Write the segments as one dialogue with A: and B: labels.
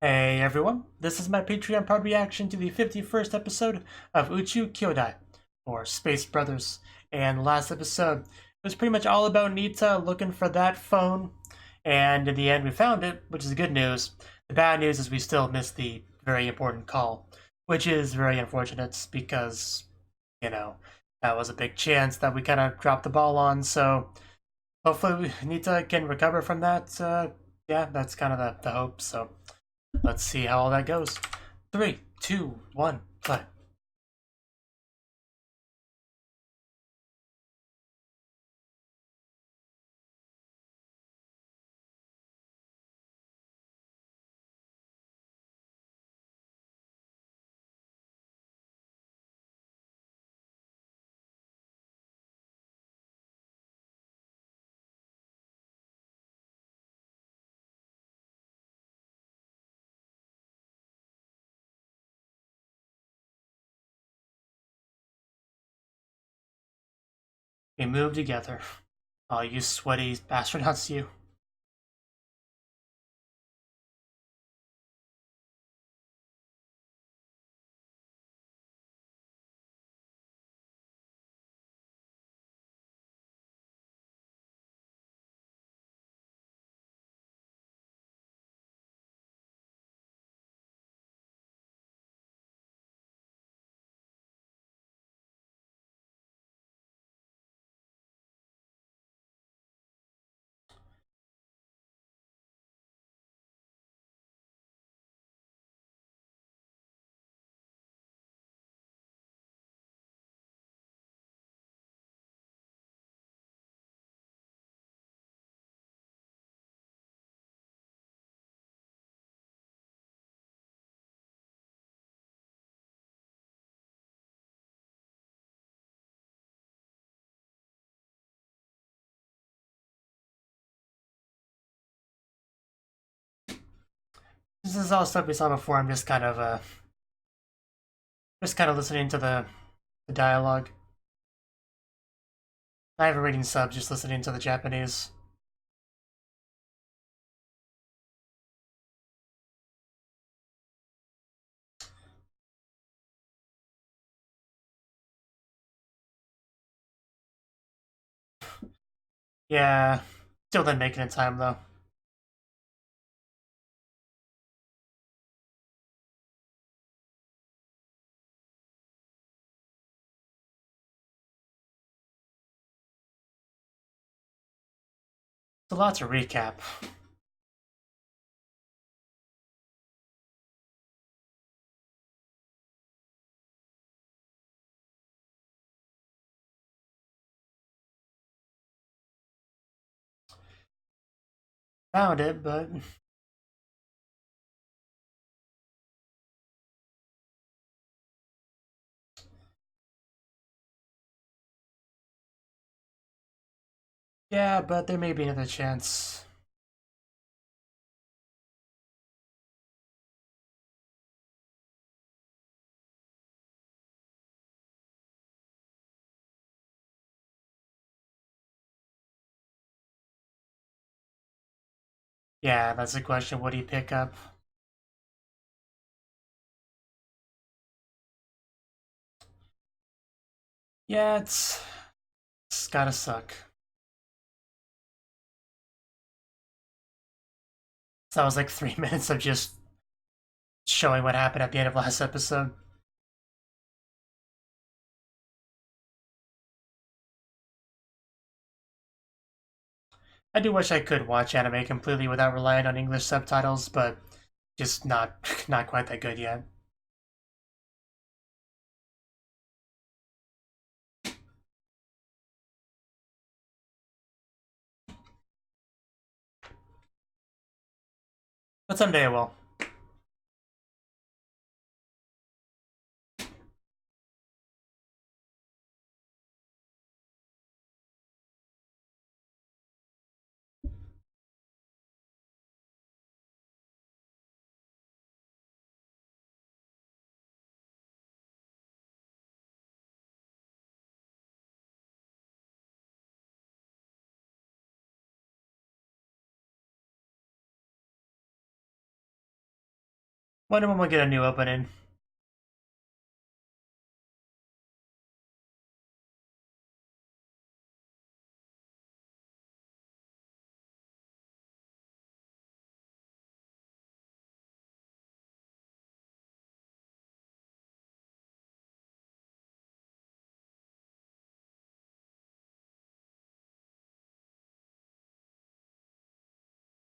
A: Hey everyone, this is my Patreon part reaction to the 51st episode of Uchuu Kyoudai, or Space Brothers. And last episode was pretty much all about Nita looking for that phone, and in the end we found it, which is good news. The bad news is we still missed the very important call, which is very unfortunate because, that was a big chance that we kind of dropped the ball on, so hopefully Nita can recover from that. Yeah, that's kind of the hope, so let's see how all that goes. 3, 2, 1, play. We move together. Oh, you sweaty astronauts, you. This is all stuff we saw before. I'm just kind of listening to the dialogue. I have a reading sub, just listening to the Japanese. Yeah, still didn't make it in time though. It's a lot to recap. Found it, but yeah, but there may be another chance. Yeah, that's the question. What do you pick up? Yeah, it's gotta suck. So that was like 3 minutes of just showing what happened at the end of last episode. I do wish I could watch anime completely without relying on English subtitles, but just not not quite that good yet. But someday I will. Wonder when we'll get a new opening.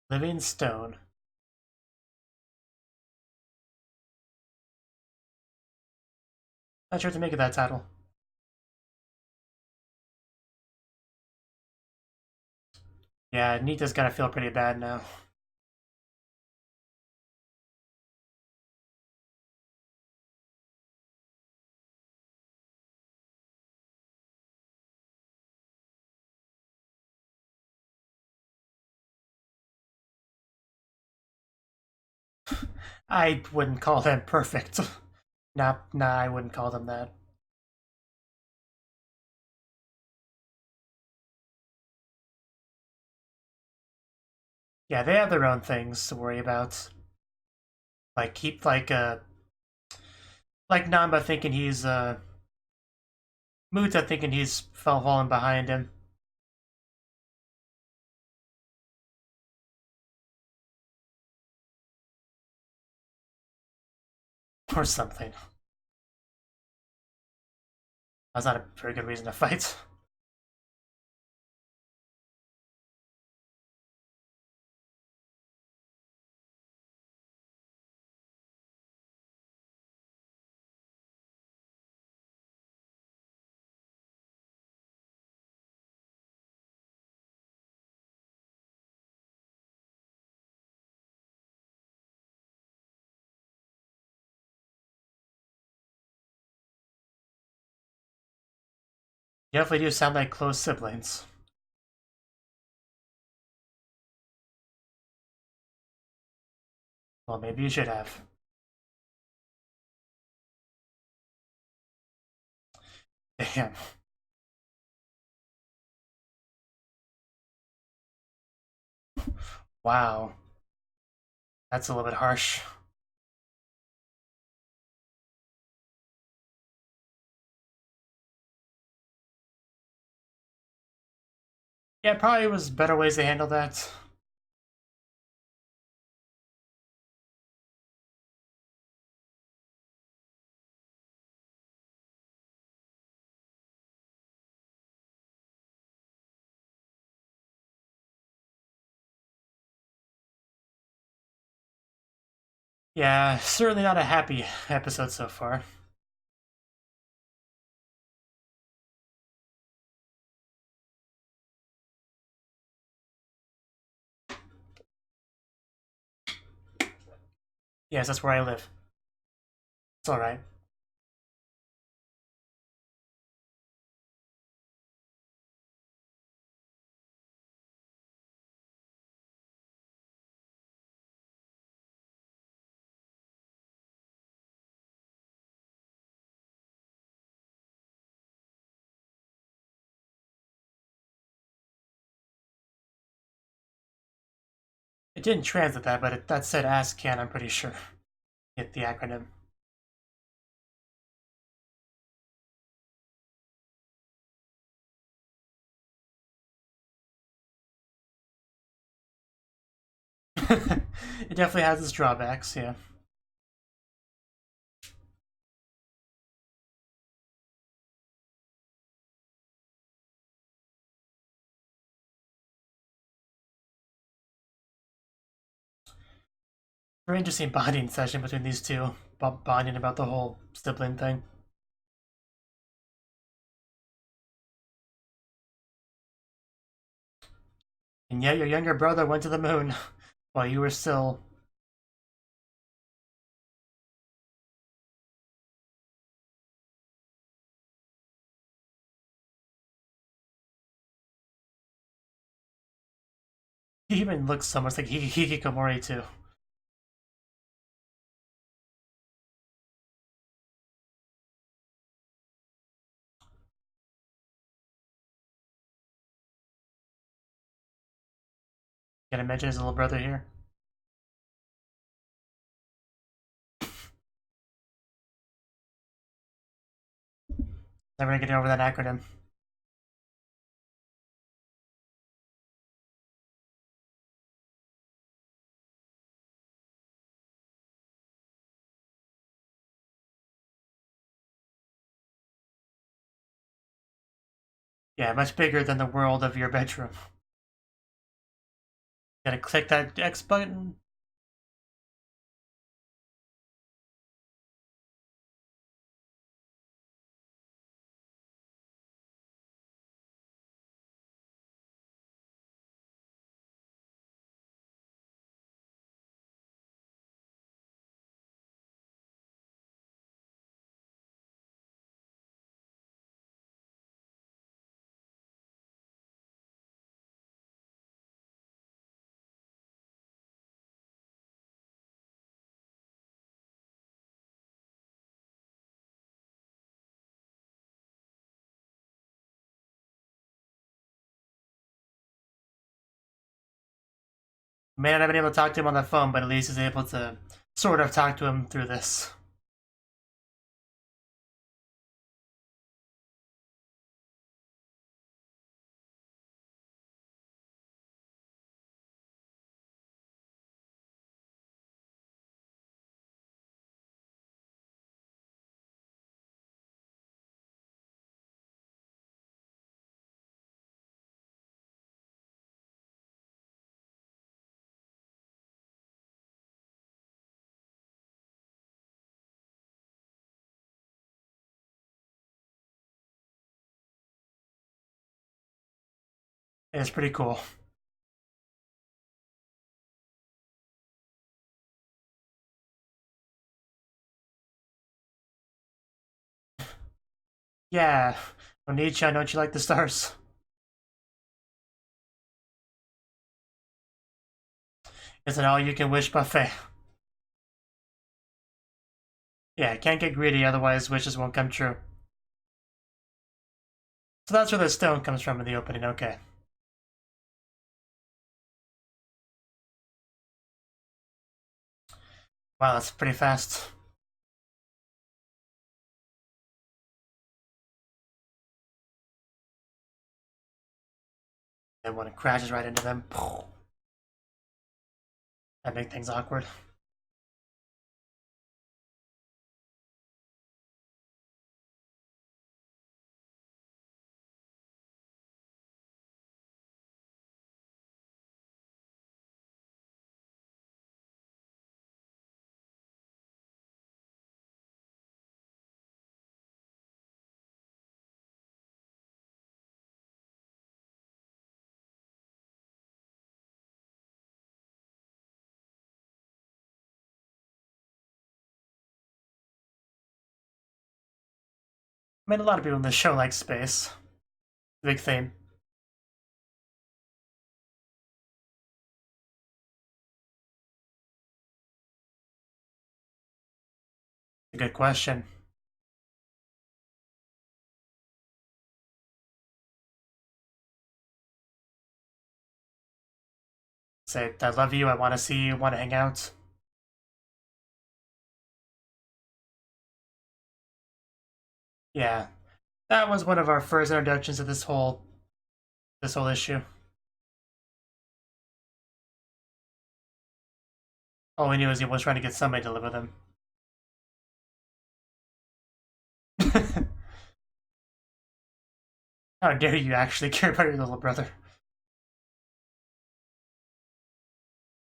A: Living Stone. Not sure what to make of that title. Yeah, Nita's gotta feel pretty bad now. I wouldn't call them perfect. Nah, I wouldn't call them that. Yeah, they have their own things to worry about. Like keep like Namba thinking he's Muta thinking he's falling behind him. Or something. That's not a very good reason to fight. You definitely do sound like close siblings. Well, maybe you should have. Damn. Wow. That's a little bit harsh. Yeah, probably was better ways to handle that. Yeah, certainly not a happy episode so far. Yes, that's where I live. It's alright. It didn't translate that, but that said ASCII, I'm pretty sure. Hit the acronym. It definitely has its drawbacks, yeah. Very interesting bonding session between these two, bonding about the whole sibling thing. And yet your younger brother went to the moon while you were still... He even looks so much like Hikikomori too. Gonna mention his little brother here. Never gonna get over that acronym. Yeah, much bigger than the world of your bedroom. Gotta click that X button. May not have been able to talk to him on the phone, but at least he's able to sort of talk to him through this. It's pretty cool. Yeah, Oni-chan, don't you like the stars? It's an all-you-can-wish buffet. Yeah, can't get greedy, otherwise wishes won't come true. So that's where the stone comes from in the opening, okay. Wow, that's pretty fast. And when it crashes right into them, that makes things awkward. I mean, a lot of people in this show like space. Big theme. A good question. Say, I love you, I want to see you, want to hang out. Yeah, that was one of our first introductions to this whole issue. All we knew is he was trying to get somebody to live with him. How dare you actually care about your little brother?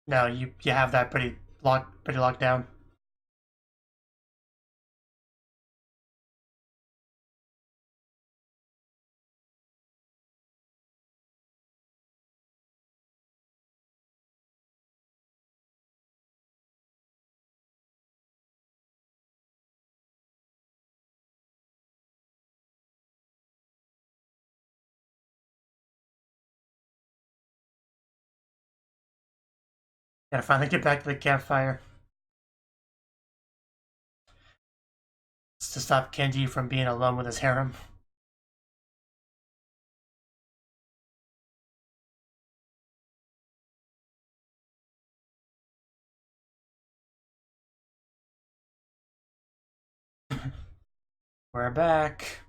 A: No, you have that pretty locked down. Gotta finally get back to the campfire. It's to stop Kenji from being alone with his harem. We're back.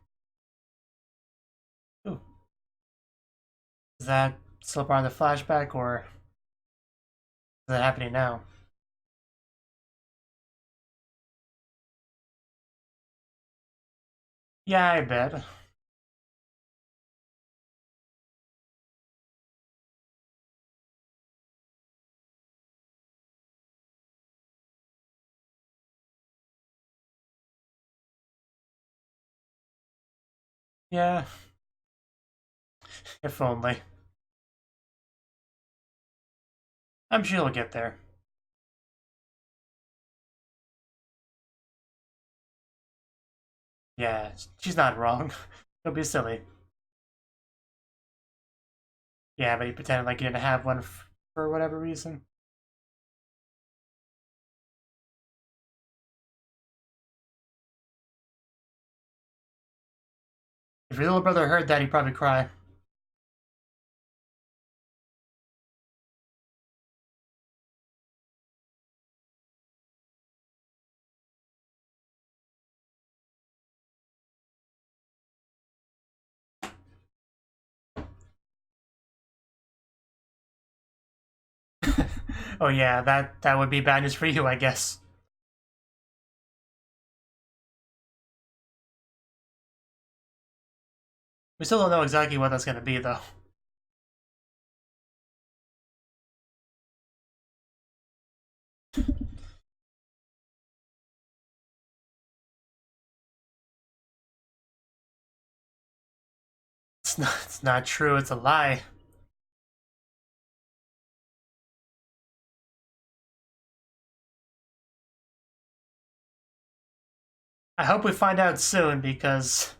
A: Is that still part of the flashback, or is that happening now? Yeah, I bet. Yeah, if only. I'm sure he'll get there. Yeah, she's not wrong. Don't be silly. Yeah, but he pretended like he didn't have one for whatever reason. If your little brother heard that, he'd probably cry. Oh yeah, that would be bad news for you, I guess. We still don't know exactly what that's gonna be, though. It's not true, it's a lie. I hope we find out soon, because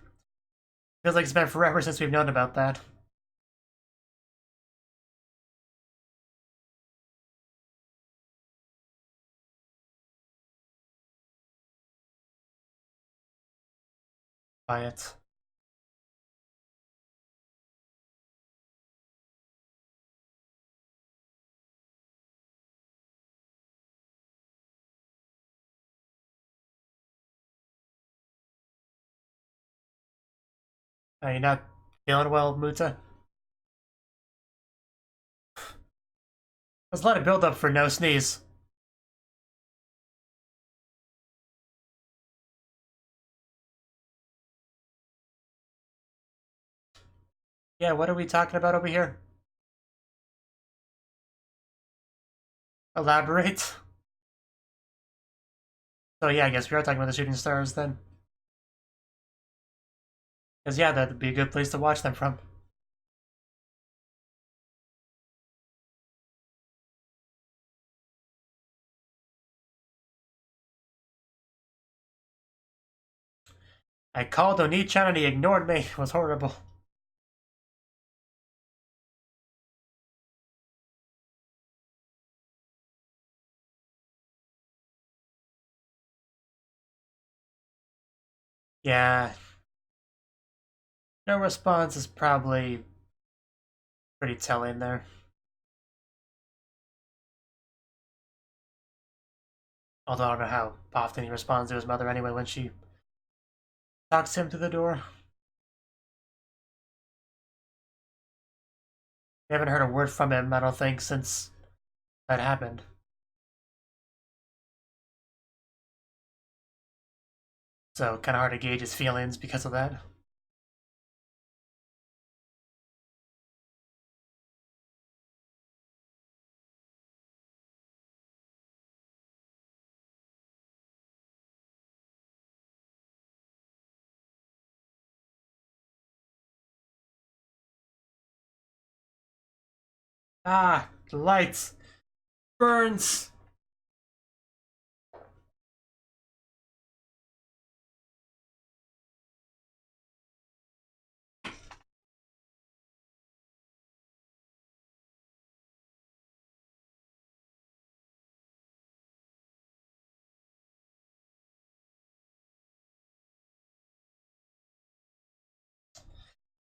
A: it feels like it's been forever since we've known about that. Quiet. Are you not feeling well, Muta? There's a lot of build-up for no sneeze. Yeah, what are we talking about over here? Elaborate? So yeah, I guess we are talking about the shooting stars then. Because yeah, that'd be a good place to watch them from. I called Oni-chan and he ignored me. It was horrible. Yeah. No response is probably pretty telling there. Although I don't know how often he responds to his mother anyway when she talks to him through the door. We haven't heard a word from him, I don't think, since that happened. So kind of hard to gauge his feelings because of that. Ah, the lights. Burns.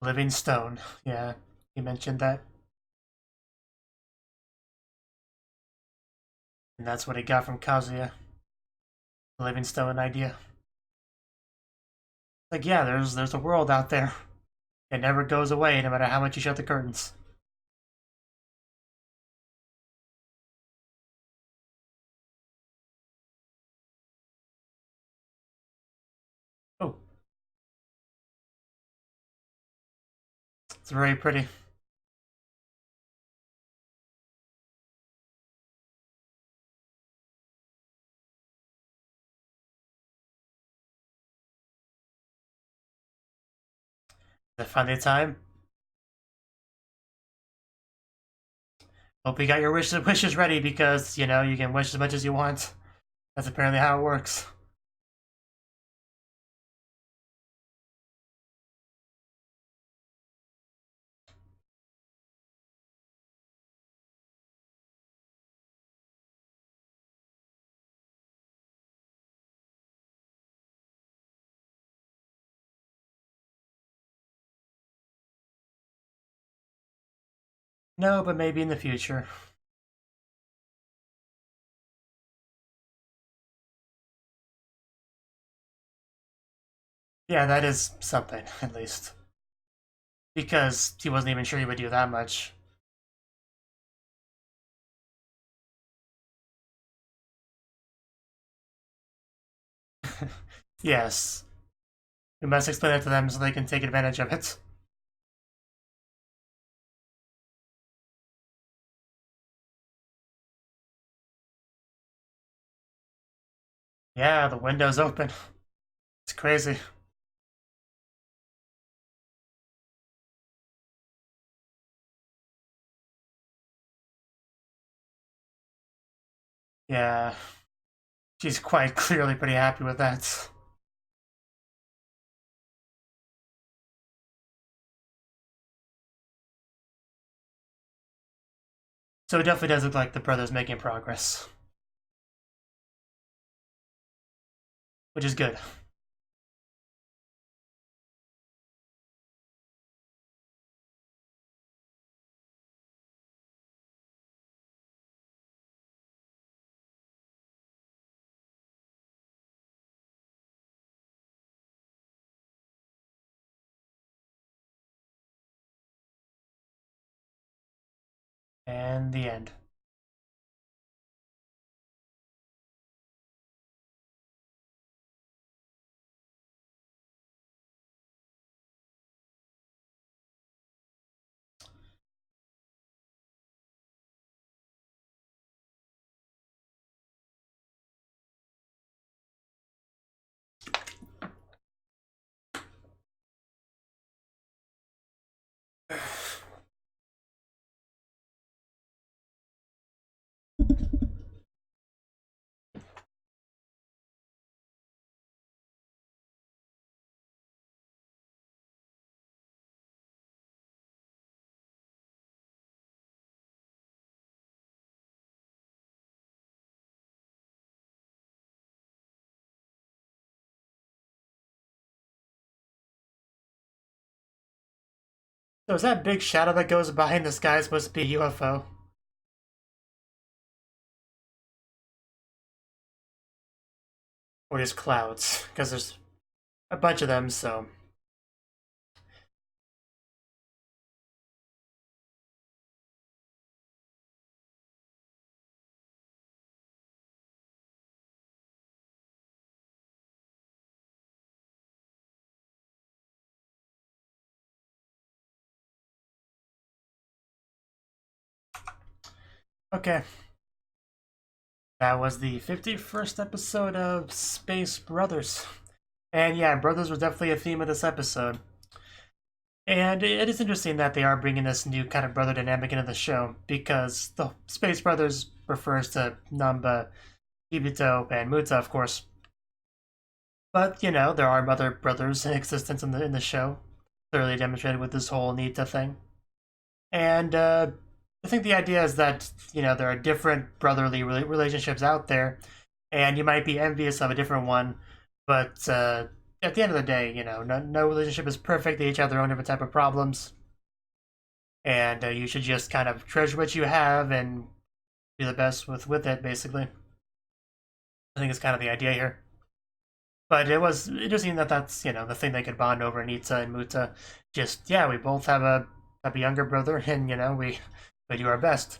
A: Living stone. Yeah, he mentioned that. And that's what he got from Kazuya. The living stone idea. Like, yeah, there's a world out there. It never goes away no matter how much you shut the curtains. very pretty. Is it finally time? Hope you got your wishes ready because, you know, you can wish as much as you want. That's apparently how it works. No, but maybe in the future. Yeah, that is something, at least. Because he wasn't even sure he would do that much. Yes. We must explain it to them so they can take advantage of it. Yeah, the window's open. It's crazy. Yeah. She's quite clearly pretty happy with that. So it definitely does look like the brother's making progress. Which is good. And the end. So is that big shadow that goes behind the sky supposed to be a UFO? Or just clouds? Because there's a bunch of them, so... Okay. That was the 51st episode of Space Brothers. And yeah, brothers was definitely a theme of this episode. And it is interesting that they are bringing this new kind of brother dynamic into the show, because the Space Brothers refers to Namba, Ibito, and Muta, of course. But, you know, there are other brothers in existence in the show, clearly demonstrated with this whole Nita thing. And I think the idea is that, you know, there are different brotherly relationships out there, and you might be envious of a different one, but at the end of the day, you know, no relationship is perfect. They each have their own different type of problems, and you should just kind of treasure what you have and be the best with it, basically. I think it's kind of the idea here. But it was interesting that that's, you know, the thing they could bond over, Nita and Muta. Just, yeah, we both have a younger brother, and, you know, we do our best.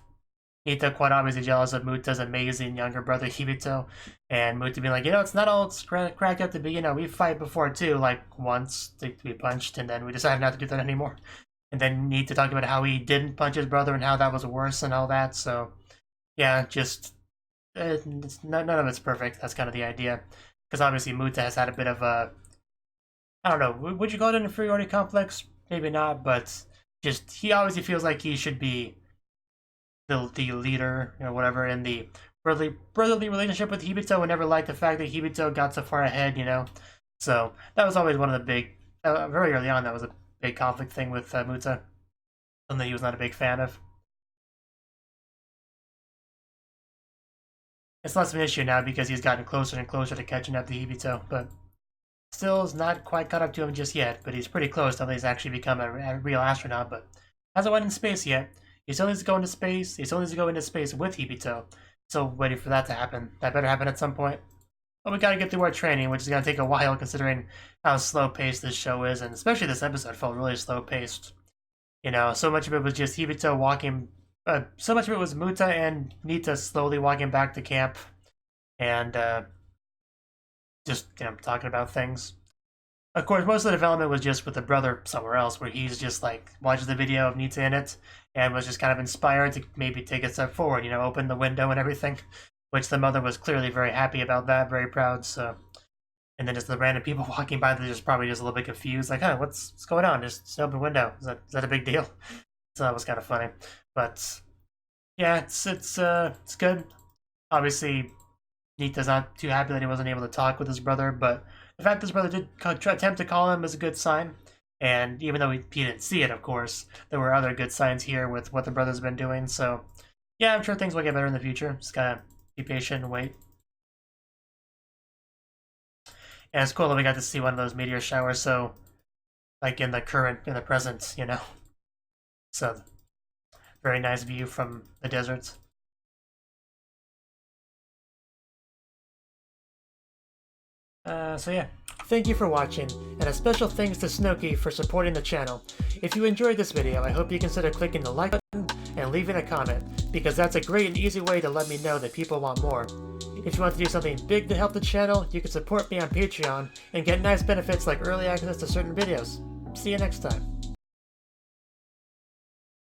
A: Nita quite obviously jealous of Muta's amazing younger brother Hibito, and Muta being like, you know, it's not all it's cracked up to be. You know, we fight before too, like once to be punched, and then we decided not to do that anymore. and then Nita talking about how he didn't punch his brother and how that was worse and all that. So yeah, just none of it's perfect. That's kind of the idea, because obviously Muta has had a bit of a, I don't know, would you call it an inferiority complex? Maybe not, but just he obviously feels like he should be the leader or whatever in the brotherly relationship with Hibito, and never liked the fact that Hibito got so far ahead, So that was always one of the big, very early on, that was a big conflict thing with Muta, something he was not a big fan of. It's less of an issue now because he's gotten closer and closer to catching up to Hibito, but still is not quite caught up to him just yet, but he's pretty close till he's actually become a real astronaut, but hasn't went in space yet. He still needs to go into space. He still needs to go into space with Hibito. So waiting for that to happen. That better happen at some point. But we gotta get through our training, which is gonna take a while considering how slow-paced this show is, and especially this episode felt really slow-paced. So much of it was just Hibito walking, so much of it was Muta and Nita slowly walking back to camp, and just talking about things. Of course, most of the development was just with the brother somewhere else, where he's just like watches the video of Nita in it, and was just kind of inspired to maybe take a step forward, open the window and everything, which the mother was clearly very happy about that, very proud. So, and then just the random people walking by, they're just probably just a little bit confused, like, what's going on? Just an open window. Is that a big deal? So that was kind of funny, but yeah, it's good. Obviously, Nita's not too happy that he wasn't able to talk with his brother, but the fact that his brother did attempt to call him is a good sign. And even though he didn't see it, of course, there were other good signs here with what the brother's been doing. So, yeah, I'm sure things will get better in the future. Just gotta be patient and wait. And it's cool that we got to see one of those meteor showers, so, like in the present, So, very nice view from the desert. So yeah, thank you for watching, and a special thanks to Cnouki for supporting the channel. If you enjoyed this video, I hope you consider clicking the like button and leaving a comment, because that's a great and easy way to let me know that people want more. If you want to do something big to help the channel, you can support me on Patreon and get nice benefits like early access to certain videos. See you next time.